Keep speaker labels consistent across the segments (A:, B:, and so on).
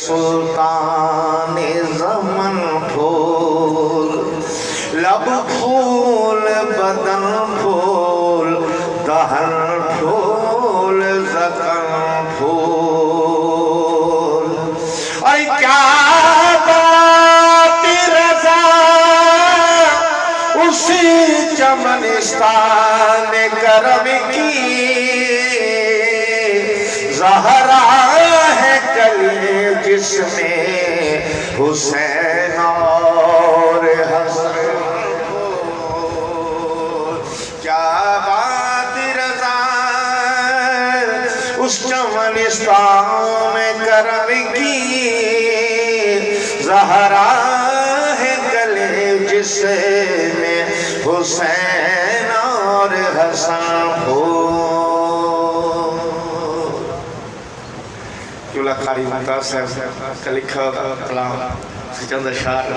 A: سلطان زمن پھول لب پھول بدن پھول دہن پھول زکن پھول اور کیا بات رضا اسی چمنستان کرم کی زہرا ہے کلی جس میں حسین اور حسن کیا بات رضا اس چمنستان کرم کی زہرا ہے کلی جس میں حسین اور حسن ہو کیولا قاری ممتاز صاحب کا لکھا کلام چند اشعار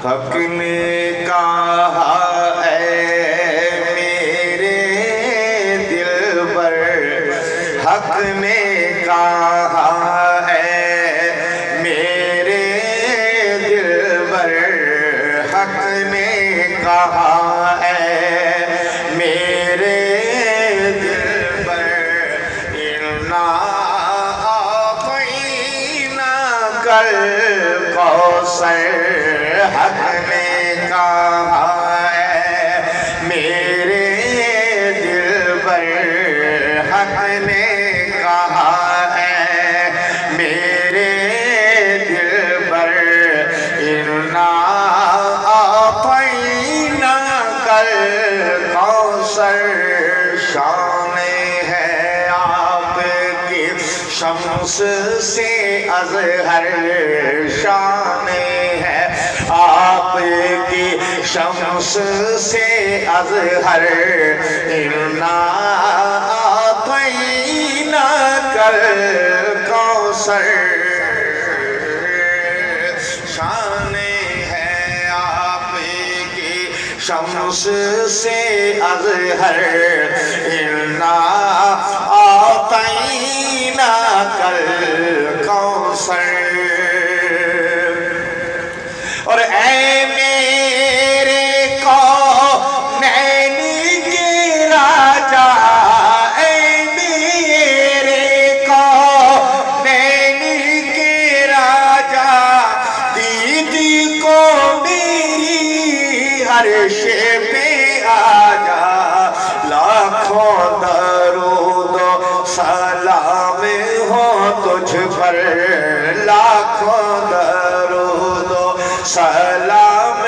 A: حق نے کہا اے میرے دل بر حق نے کہا اے میرے دل بر حق نے کہا حق نے کہا ہے میرے دل پر حق نے کہا ہے میرے دل پر انا اعطینا کل کوثر شان ہے آپ کی شمس سے اظہر شان ہے آپ کی شمس سے اظہر انا اعطینا کل کوثر شان ہے آپ کی شمس سے اظہر انا اعطینا کل کوثر اور اے میرے کونین کے راجا اے میرے کونین کے راجا دیدی کو میری عرش پہ آجا لاکھوں درود و سلام ہو تجھ پر لاکھوں درود و سلام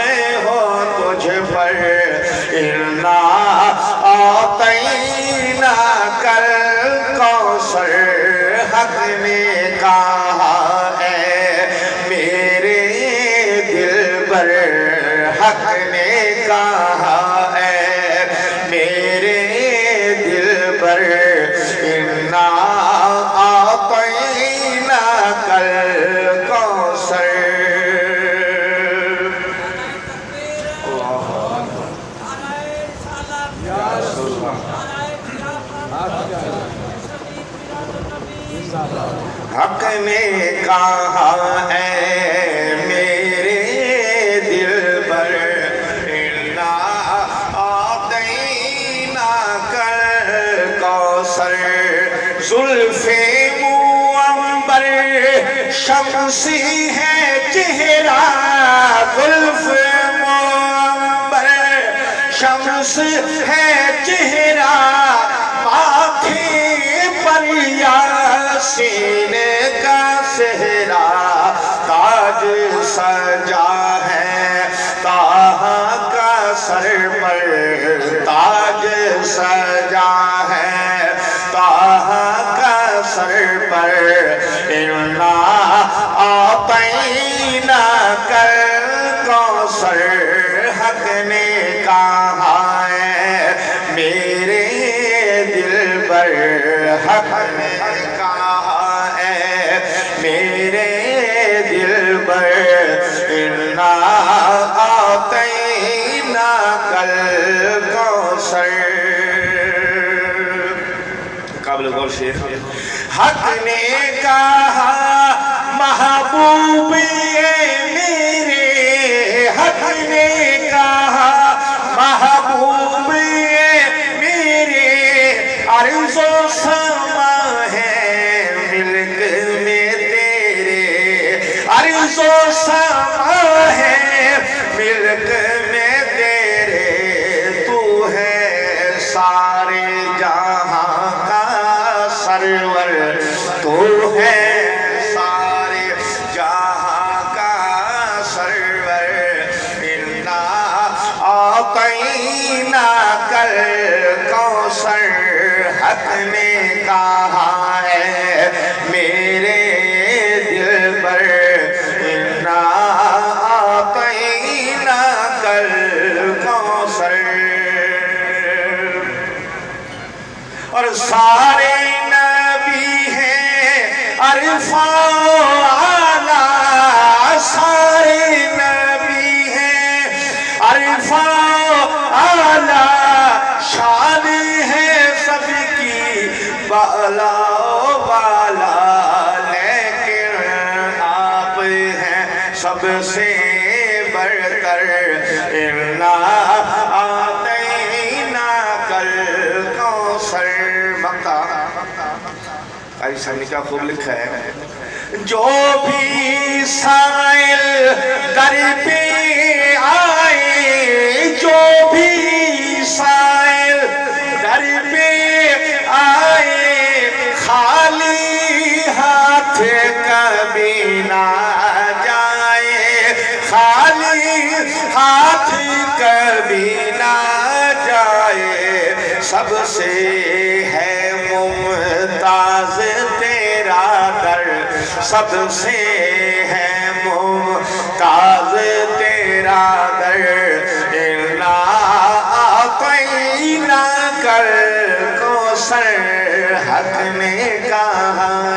A: ہو تجھ پر انا اعطینا کل کوثر حق نے کہا ہے میرے دل پر حق نے کہا ہے میرے دل پر انا اعطینا کل کوثر حق نے کہا ہے میرے دل پر انا اعطینا کل کوثر زلف منور شمسی ہے چہرہ زلف منور شمس ہے چہرہ ماتھے پر یاسین کا صحرا تاج سجا ہے طٰہٰ کا سر پر تاج سجا ہے طٰہٰ کا سر پر انا اعطینا کل کوثر حق نے کہا ہے میرے دل پر حق نے کہا ہے میرے دل پر انا اعطینا کل کوثر قابل غور شیر حق نے کہا محبوب میرے حق نے کہا محبوب میرے عرض و سما ہے ملک میں تیرے عرض و سما ہے ملک میں تیرے تو ہے سارے جہاں کا سرور تو ہے سارے جہاں کا سرور انا اعطینا کل کوثر حق نے کہا ہے میرے دل پر انا اعطینا کل کوثر اور سارے نبی ہیں عرفاں اعلیٰ سارے نبی ہیں عرفاں اعلیٰ شان ہے سب کی بالا والا لیکن آپ ہیں سب سے برتر انا آتینا کل کوثر مکہ قاری صاحب نے کیا خوب لکھا ہے جو بھی سائل در پہ آئے جو بھی سائل در پہ آئے خالی ہاتھ کبھی نہ جائے خالی ہاتھ کبھی نہ جائے سب سے ہے ممتاز تیرا در سب سے ہے ممتاز تیرا در انا اعطینا کل کوثر حق نے کہا